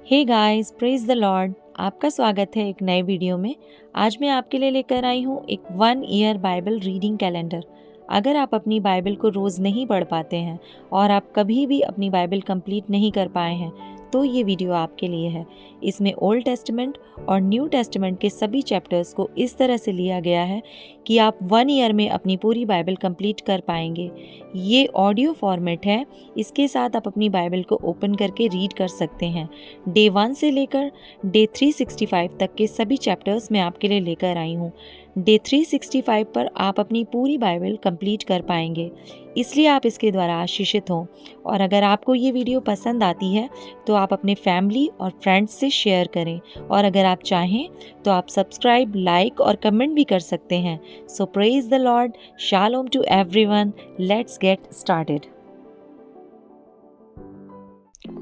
Hey guys, praise the lord. आपका स्वागत है एक नए वीडियो में। आज मैं आपके लिए लेकर आई हूँ एक 1 ईयर बाइबल रीडिंग कैलेंडर। अगर आप अपनी बाइबल को रोज़ नहीं पढ़ पाते हैं और आप कभी भी अपनी बाइबल कंप्लीट नहीं कर पाए हैं तो ये वीडियो आपके लिए है। इसमें ओल्ड टेस्टामेंट और न्यू टेस्टामेंट के सभी चैप्टर्स को इस तरह से लिया गया है कि आप 1 ईयर में अपनी पूरी बाइबल कंप्लीट कर पाएंगे। ये ऑडियो फॉर्मेट है। इसके साथ आप अपनी बाइबल को ओपन करके रीड कर सकते हैं। डे 1 से लेकर डे 365 तक के सभी चैप्टर्स मैं आपके लिए लेकर आई हूँ। डे 365 पर आप अपनी पूरी बाइबल कंप्लीट कर पाएंगे, इसलिए आप इसके द्वारा आशीषित हों। और अगर आपको ये वीडियो पसंद आती है तो आप अपने फैमिली और फ्रेंड्स से शेयर करें, और अगर आप चाहें तो आप सब्सक्राइब, लाइक और कमेंट भी कर सकते हैं। So praise the lord, shalom to everyone. Let's get started.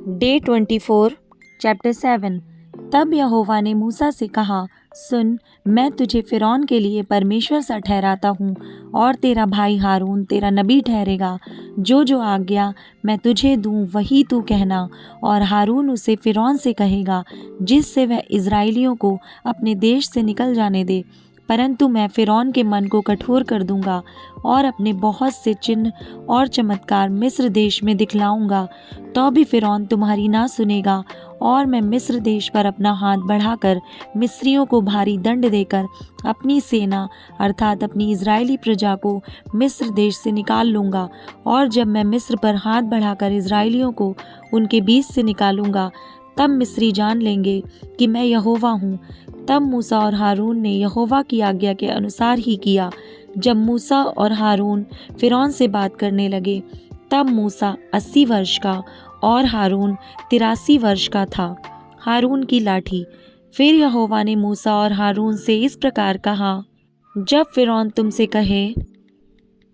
Day 24 chapter 7। तब यहोवा ने मूसा से कहा, सुन, मैं तुझे फ़िरौन के लिए परमेश्वर सा ठहराता हूँ, और तेरा भाई हारून तेरा नबी ठहरेगा। जो जो आज्ञा मैं तुझे दूँ वही तू कहना। और हारून उसे फ़िरौन से कहेगा, जिससे वह इज़राइलियों को अपने देश से निकल जाने दे। परंतु मैं फ़िरौन के मन को कठोर कर दूंगा और अपने बहुत से चिन्ह और चमत्कार मिस्र देश में दिखलाऊंगा। तो भी फ़िरौन तुम्हारी ना सुनेगा, और मैं मिस्र देश पर अपना हाथ बढ़ाकर मिस्रियों को भारी दंड देकर अपनी सेना अर्थात अपनी इज़राइली प्रजा को मिस्र देश से निकाल लूँगा। और जब मैं मिस्र पर हाथ बढ़ाकर इज़राइलियों को उनके बीच से निकालूंगा, तब मिस्री जान लेंगे कि मैं यहोवा हूँ। तब मूसा और हारून ने यहोवा की आज्ञा के अनुसार ही किया। जब मूसा और हारून फ़िरौन से बात करने लगे, तब मूसा 80 वर्ष का और हारून 83 वर्ष का था। हारून की लाठी। फिर यहोवा ने मूसा और हारून से इस प्रकार कहा, जब फ़िरौन तुमसे कहे,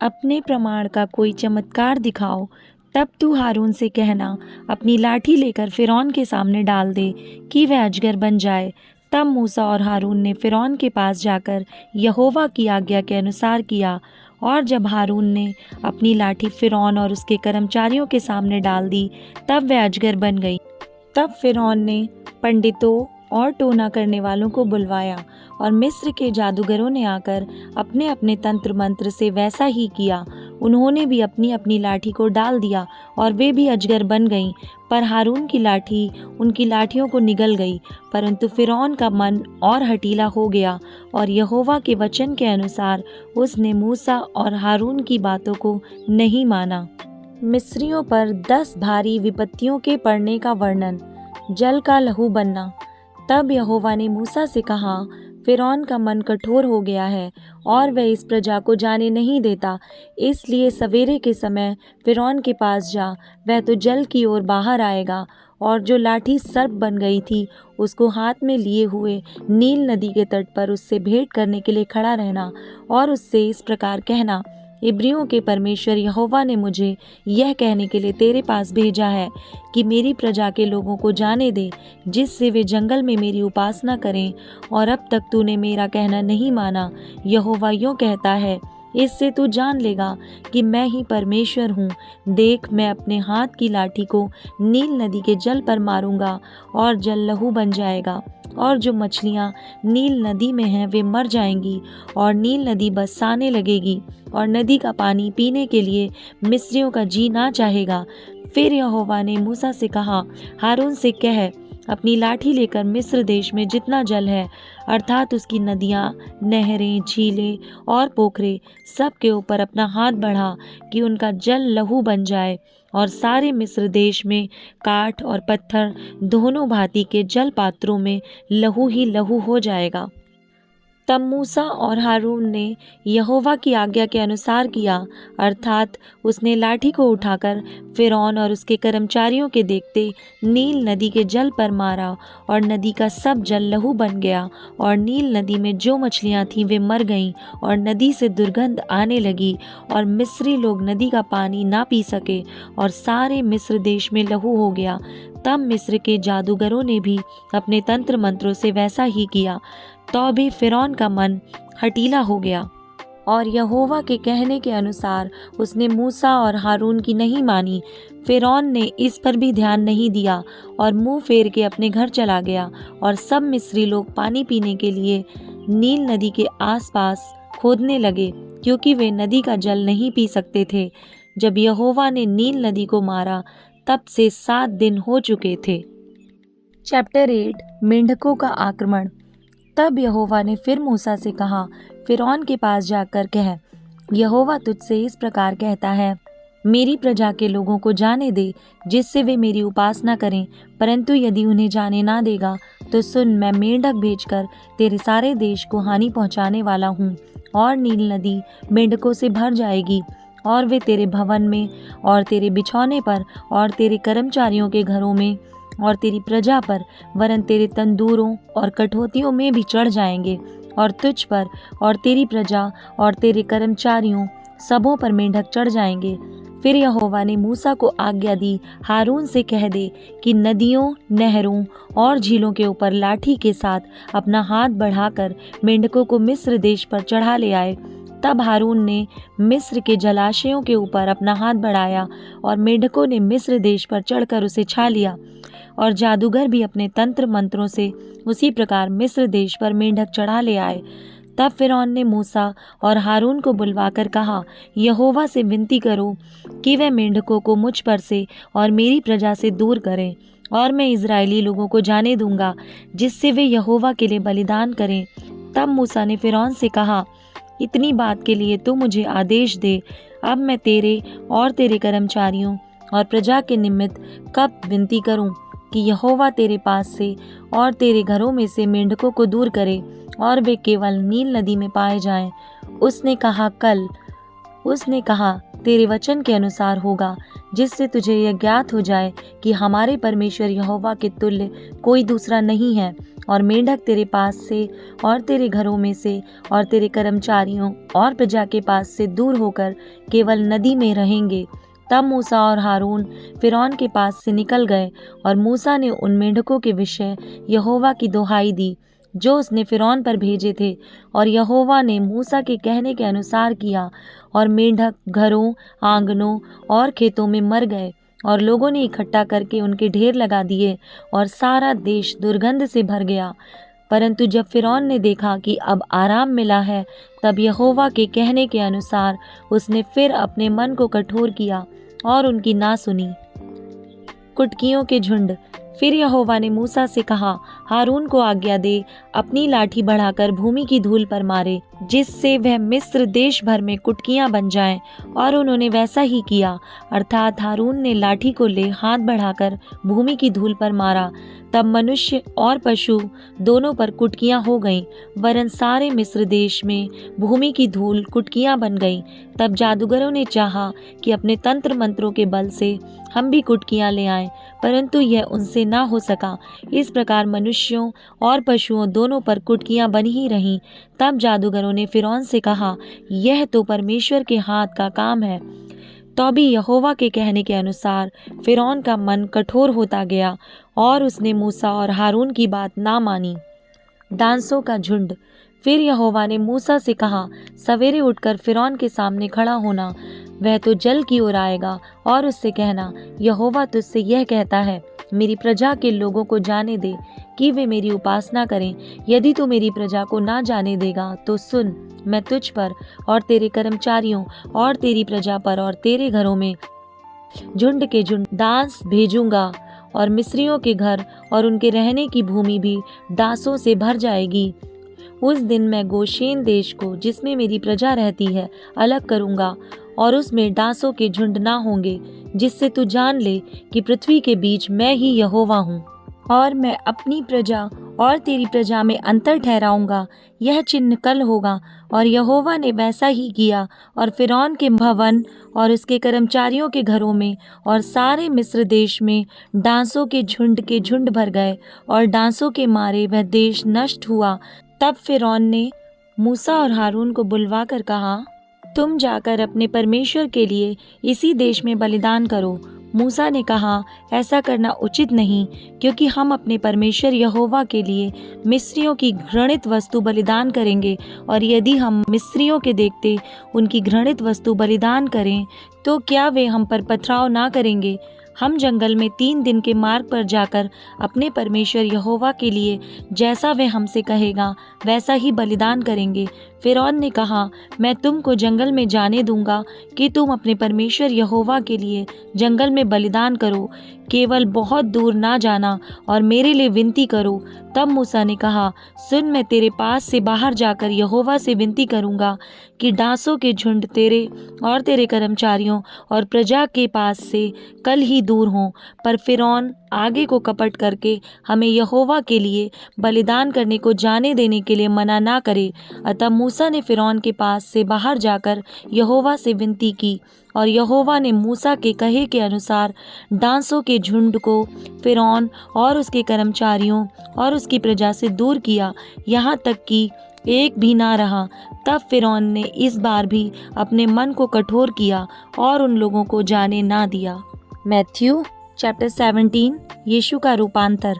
अपने प्रमाण का कोई चमत्कार दिखाओ, तब तू हारून से कहना, अपनी लाठी लेकर फ़िरौन के सामने डाल दे कि वह अजगर बन जाए। तब मूसा और हारून ने फ़िरौन के पास जाकर यहोवा की आज्ञा के अनुसार किया। और जब हारून ने अपनी लाठी फ़िरौन और उसके कर्मचारियों के सामने डाल दी, तब वह अजगर बन गई। तब फ़िरौन ने पंडितों और टोना करने वालों को बुलवाया, और मिस्र के जादूगरों ने आकर अपने अपने तंत्र मंत्र से वैसा ही किया। उन्होंने भी अपनी अपनी लाठी को डाल दिया, और वे भी अजगर बन गईं। पर हारून की लाठी उनकी लाठियों को निगल गई। परंतु फ़िरौन का मन और हठीला हो गया, और यहोवा के वचन के अनुसार उसने मूसा और हारून की बातों को नहीं माना। मिस्रियों पर 10 भारी विपत्तियों के पड़ने का वर्णन। जल का लहू बनना। तब यहोवा ने मूसा से कहा, फ़िरौन का मन कठोर हो गया है और वह इस प्रजा को जाने नहीं देता। इसलिए सवेरे के समय फ़िरौन के पास जा, वह तो जल की ओर बाहर आएगा। और जो लाठी सर्प बन गई थी, उसको हाथ में लिए हुए नील नदी के तट पर उससे भेंट करने के लिए खड़ा रहना, और उससे इस प्रकार कहना, इब्रियों के परमेश्वर यहोवा ने मुझे यह कहने के लिए तेरे पास भेजा है कि मेरी प्रजा के लोगों को जाने दे, जिससे वे जंगल में मेरी उपासना करें। और अब तक तूने मेरा कहना नहीं माना। यहोवा यूँ कहता है, इससे तू जान लेगा कि मैं ही परमेश्वर हूँ। देख, मैं अपने हाथ की लाठी को नील नदी के जल पर मारूंगा, और जल लहू बन जाएगा। और जो मछलियाँ नील नदी में हैं वे मर जाएंगी, और नील नदी बरसाने लगेगी, और नदी का पानी पीने के लिए मिस्रियों का जी ना चाहेगा। फिर यहोवा ने मूसा से कहा, हारून से कह, अपनी लाठी लेकर मिस्र देश में जितना जल है अर्थात उसकी नदियाँ, नहरें, झीलें और पोखरे, सब के ऊपर अपना हाथ बढ़ा कि उनका जल लहू बन जाए। और सारे मिस्र देश में काठ और पत्थर दोनों भांति के जल पात्रों में लहू ही लहू हो जाएगा। तब मूसा और हारून ने यहोवा की आज्ञा के अनुसार किया, अर्थात उसने लाठी को उठाकर फ़िरौन और उसके कर्मचारियों के देखते नील नदी के जल पर मारा, और नदी का सब जल लहू बन गया। और नील नदी में जो मछलियाँ थीं वे मर गईं, और नदी से दुर्गंध आने लगी, और मिस्री लोग नदी का पानी ना पी सके, और सारे मिस्र देश में लहू हो गया। तब मिस्र के जादूगरों ने भी अपने तंत्र मंत्रों से वैसा ही किया। तो भी फ़िरौन का मन हठीला हो गया, और यहोवा के कहने के अनुसार उसने मूसा और हारून की नहीं मानी। फ़िरौन ने इस पर भी ध्यान नहीं दिया और मुंह फेर के अपने घर चला गया। और सब मिस्री लोग पानी पीने के लिए नील नदी के आसपास खोदने लगे, क्योंकि वे नदी का जल नहीं पी सकते थे। जब यहोवा ने नील नदी को मारा, तब से 7 दिन हो चुके थे। चैप्टर 8 मेंढकों का आक्रमण। तब यहोवा ने फिर मूसा से कहा, फ़िरौन के पास जाकर कह, यहोवा तुझसे इस प्रकार कहता है, मेरी प्रजा के लोगों को जाने दे, जिससे वे मेरी उपासना करें। परंतु यदि उन्हें जाने ना देगा, तो सुन, मैं मेंढक भेजकर तेरे सारे देश को हानि पहुंचाने वाला हूँ। और नील नदी मेंढकों से भर जाएगी, और वे तेरे भवन में और तेरे बिछौने पर और तेरे कर्मचारियों के घरों में और तेरी प्रजा पर, वरन तेरे तंदूरों और कठौतियों में भी चढ़ जाएंगे। और तुझ पर और तेरी प्रजा और तेरे कर्मचारियों सबों पर मेंढक चढ़ जाएंगे। फिर यहोवा ने मूसा को आज्ञा दी, हारून से कह दे कि नदियों, नहरों और झीलों के ऊपर लाठी के साथ अपना हाथ बढ़ाकर मेंढकों को मिस्र देश पर चढ़ा ले आए। तब हारून ने मिस्र के जलाशयों के ऊपर अपना हाथ बढ़ाया, और मेंढकों ने मिस्र देश पर चढ़कर उसे छा लिया। और जादूगर भी अपने तंत्र मंत्रों से उसी प्रकार मिस्र देश पर मेंढक चढ़ा ले आए। तब फ़िरौन ने मूसा और हारून को बुलवाकर कहा, यहोवा से विनती करो कि वह मेंढकों को मुझ पर से और मेरी प्रजा से दूर करें, और मैं इज़राइली लोगों को जाने दूंगा, जिससे वे यहोवा के लिए बलिदान करें। तब मूसा ने फ़िरौन से कहा, इतनी बात के लिए तू मुझे आदेश दे। अब मैं तेरे और तेरे कर्मचारियों और प्रजा के निमित्त कब विनती करूं कि यहोवा तेरे पास से और तेरे घरों में से मेंढकों को दूर करे, और वे केवल नील नदी में पाए जाएं। उसने कहा, कल। उसने कहा, तेरे वचन के अनुसार होगा, जिससे तुझे यह ज्ञात हो जाए कि हमारे परमेश्वर यहोवा के तुल्य कोई दूसरा नहीं है। और मेंढक तेरे पास से और तेरे घरों में से और तेरे कर्मचारियों और प्रजा के पास से दूर होकर केवल नदी में रहेंगे। तब मूसा और हारून फ़िरौन के पास से निकल गए, और मूसा ने उन मेंढकों के विषय यहोवा की दुहाई दी, जो उसने फ़िरौन पर भेजे थे। और यहोवा ने मूसा के कहने के अनुसार किया, और मेंढक घरों, आंगनों और खेतों में मर गए, और लोगों ने इकट्ठा करके उनके ढेर लगा दिए, और सारा देश दुर्गंध से भर गया। परंतु जब फ़िरौन ने देखा कि अब आराम मिला है, तब यहोवा के कहने के अनुसार उसने फिर अपने मन को कठोर किया और उनकी ना सुनी। कुटकियों के झुंड। फिर यहोवा ने मूसा से कहा, हारून को आज्ञा दे, अपनी लाठी बढ़ाकर भूमि की धूल पर मारे, जिससे वह मिस्र देश भर में कुटकियां बन जाएं। और उन्होंने वैसा ही किया, अर्थात हारून ने लाठी को ले हाथ बढ़ाकर भूमि की धूल पर मारा। तब मनुष्य और पशु दोनों पर कुटकियां हो गईं, वरन सारे मिस्र देश में भूमि की धूल कुटकियां बन गईं। तब जादूगरों ने चाहा कि अपने तंत्र मंत्रों के बल से हम भी कुटकियां ले आएं, परंतु यह उनसे ना हो सका। इस प्रकार मनुष्यों और पशुओं दोनों पर कुटकियां बनी ही रहीं। तब जादूगरों ने फ़िरौन से कहा, यह तो परमेश्वर के हाथ का काम है। तो भी यहोवा के कहने के अनुसार फ़िरौन का मन कठोर होता गया, और उसने मूसा और हारून की बात ना मानी। डांसों का झुंड। फिर यहोवा ने मूसा से कहा, सवेरे उठकर फ़िरौन के सामने खड़ा होना, वह तो जल की ओर आएगा, और उससे कहना, यहोवा तुझसे यह कहता है, मेरी प्रजा के लोगों को जाने दे कि वे मेरी उपासना करें। यदि तू मेरी प्रजा को ना जाने देगा, तो सुन, मैं तुझ पर और तेरे कर्मचारियों और तेरी प्रजा पर और तेरे घरों में झुंड के झुंड डांस भेजूंगा, और मिस्रियों के घर और उनके रहने की भूमि भी डांसों से भर जाएगी। उस दिन मैं गोशेन देश को, जिसमें मेरी प्रजा रहती है, अलग करूंगा, और उसमें डांसों के झुंड ना होंगे, जिससे तू जान ले कि पृथ्वी के बीच मैं ही यहोवा हूँ। और मैं अपनी प्रजा और तेरी प्रजा में अंतर ठहराऊंगा। यह चिन्ह कल होगा। और यहोवा ने वैसा ही किया, और फ़िरौन के भवन और उसके कर्मचारियों के घरों में और सारे मिस्र देश में डांसों के झुंड भर गए, और डांसों के मारे वह देश नष्ट हुआ। तब फ़िरौन ने मूसा और हारून को बुलवा कर कहा, तुम जाकर अपने परमेश्वर के लिए इसी देश में बलिदान करो। मूसा ने कहा, ऐसा करना उचित नहीं, क्योंकि हम अपने परमेश्वर यहोवा के लिए मिस्रियों की घृणित वस्तु बलिदान करेंगे, और यदि हम मिस्रियों के देखते उनकी घृणित वस्तु बलिदान करें तो क्या वे हम पर पथराव ना करेंगे? हम जंगल में 3 दिन के मार्ग पर जाकर अपने परमेश्वर यहोवा के लिए जैसा वे हमसे कहेगा वैसा ही बलिदान करेंगे। फिरौन ने कहा, मैं तुमको जंगल में जाने दूंगा कि तुम अपने परमेश्वर यहोवा के लिए जंगल में बलिदान करो, केवल बहुत दूर ना जाना और मेरे लिए विनती करो। तब मूसा ने कहा, सुन, मैं तेरे पास से बाहर जाकर यहोवा से विनती करूंगा कि डांसों के झुंड तेरे और तेरे कर्मचारियों और प्रजा के पास से कल ही दूर हों। पर फिरौन आगे को कपट करके हमें यहोवा के लिए बलिदान करने को जाने देने के लिए मना ना करे। अतः मूसा ने फिरौन के पास से बाहर जाकर यहोवा से विनती की, और यहोवा ने मूसा के कहे के अनुसार डांसों के झुंड को फिरौन और उसके कर्मचारियों और उसकी प्रजा से दूर किया, यहाँ तक कि एक भी ना रहा। तब फिरौन ने इस बार भी अपने मन को कठोर किया और उन लोगों को जाने ना दिया। मैथ्यू चैप्टर 17, यीशु का रूपांतर।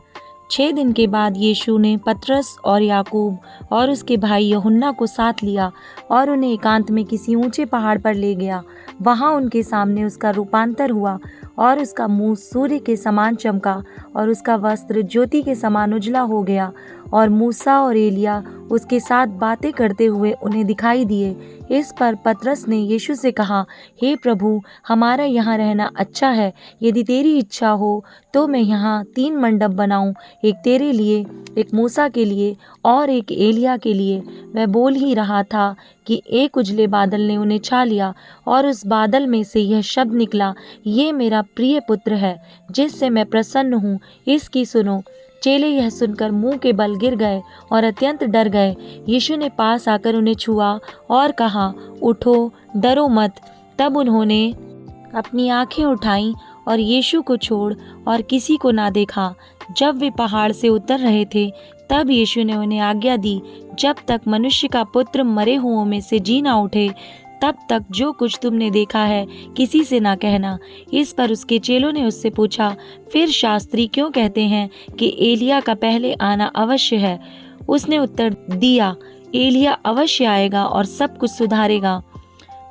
6 दिन के बाद यीशु ने पतरस और याकूब और उसके भाई यूहन्ना को साथ लिया और उन्हें एकांत में किसी ऊंचे पहाड़ पर ले गया। वहां उनके सामने उसका रूपांतर हुआ और उसका मुंह सूर्य के समान चमका और उसका वस्त्र ज्योति के समान उजला हो गया। और मूसा और एलिया उसके साथ बातें करते हुए उन्हें दिखाई दिए। इस पर पतरस ने यीशु से कहा, हे प्रभु, हमारा यहाँ रहना अच्छा है। यदि तेरी इच्छा हो तो मैं यहाँ 3 मंडप बनाऊं, एक तेरे लिए, एक मूसा के लिए और एक एलिया के लिए। वह बोल ही रहा था कि एक उजले बादल ने उन्हें छा लिया और उस बादल में से यह शब्द निकला, ये मेरा प्रिय पुत्र है जिससे मैं प्रसन्न हूँ, इसकी सुनो। चेले यह सुनकर मुंह के बल गिर गए और अत्यंत डर गए। यीशु ने पास आकर उन्हें छुआ और कहा, उठो, डरो मत। तब उन्होंने अपनी आंखें उठाईं और यीशु को छोड़ और किसी को ना देखा। जब वे पहाड़ से उतर रहे थे तब यीशु ने उन्हें आज्ञा दी, जब तक मनुष्य का पुत्र मरे हुओं में से जी ना उठे तब तक जो कुछ तुमने देखा है किसी से ना कहना। इस पर उसके चेलों ने उससे पूछा, फिर शास्त्री क्यों कहते हैं कि एलिया का पहले आना अवश्य है? उसने उत्तर दिया, एलिया अवश्य आएगा और सब कुछ सुधारेगा।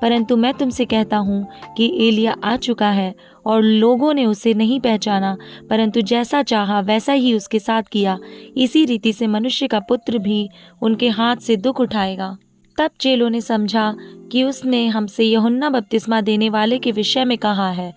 परंतु मैं तुमसे कहता हूँ कि एलिया आ चुका है और लोगों ने उसे नहीं पहचाना, परंतु जैसा चाहा वैसा ही उसके साथ किया। इसी रीति से मनुष्य का पुत्र भी उनके हाथ से दुख उठाएगा। तब चेलों ने समझा कि उसने हमसे यूहन्ना बपतिस्मा देने वाले के विषय में कहा है।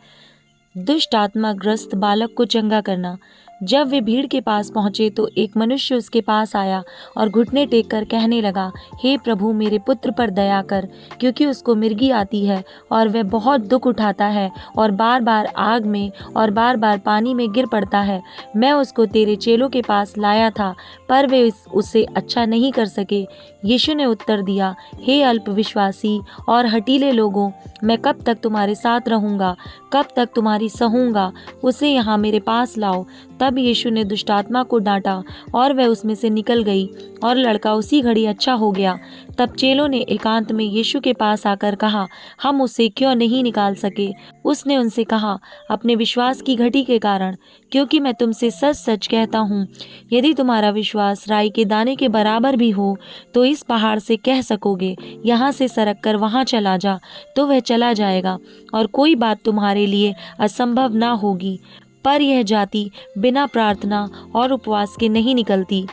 दुष्ट आत्मा ग्रस्त बालक को चंगा करना। जब वे भीड़ के पास पहुंचे तो एक मनुष्य उसके पास आया और घुटने टेक कर कहने लगा, हे प्रभु, मेरे पुत्र पर दया कर, क्योंकि उसको मिर्गी आती है और वह बहुत दुख उठाता है और बार बार आग में और बार बार पानी में गिर पड़ता है। मैं उसको तेरे चेलों के पास लाया था, पर वे उसे अच्छा नहीं कर सके। यीशु ने उत्तर दिया, हे अल्पविश्वासी और हठीले लोगों, मैं कब तक तुम्हारे साथ रहूँगा, कब तक तुम्हारी सहूँगा? उसे यहाँ मेरे पास लाओ। तब यीशु ने दुष्टात्मा को डांटा और वह उसमें से निकल गई और लड़का उसी घड़ी अच्छा हो गया। तब चेलों ने एकांत में यीशु के पास आकर कहा, हम उसे क्यों नहीं निकाल सके? उसने उनसे कहा, अपने विश्वास की घटी के कारण, क्योंकि मैं तुमसे सच सच कहता हूँ, यदि तुम्हारा विश्वास राई के दाने के बराबर भी हो तो इस पहाड़ से कह सकोगे, यहाँ से सरक कर वहाँ चला जा, तो वह चला जाएगा, और कोई बात तुम्हारे लिए असंभव ना होगी। पर यह जाति बिना प्रार्थना और उपवास के नहीं निकलती।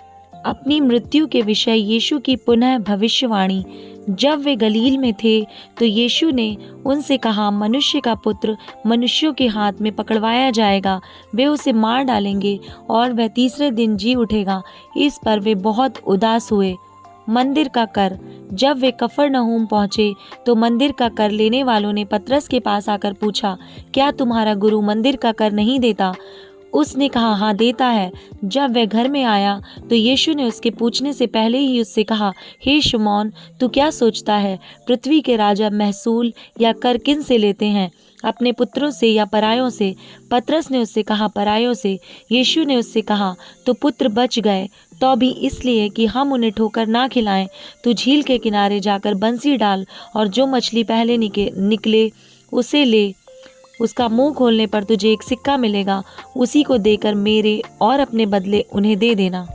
अपनी मृत्यु के विषय यीशु की पुनः भविष्यवाणी। जब वे गलील में थे तो यीशु ने उनसे कहा, मनुष्य का पुत्र मनुष्यों के हाथ में पकड़वाया जाएगा, वे उसे मार डालेंगे और वह तीसरे दिन जी उठेगा। इस पर वे बहुत उदास हुए। मंदिर का कर। जब वे कफरनहूम पहुंचे तो मंदिर का कर लेने वालों ने पतरस के पास आकर पूछा, क्या तुम्हारा गुरु मंदिर का कर नहीं देता? उसने कहा, हाँ देता है। जब वह घर में आया तो यीशु ने उसके पूछने से पहले ही उससे कहा, हे शमौन, तू क्या सोचता है? पृथ्वी के राजा महसूल या कर किन से लेते हैं, अपने पुत्रों से या परायों से? पतरस ने उससे कहा, परायों से। यीशु ने उससे कहा, तो पुत्र बच गए, तो भी इसलिए कि हम उन्हें ठोकर ना खिलाएं। तू झील के किनारे जाकर बंसी डाल और जो मछली पहले निकले उसे ले उसका मुंह खोलने पर तुझे एक सिक्का मिलेगा, उसी को देकर मेरे और अपने बदले उन्हें दे देना।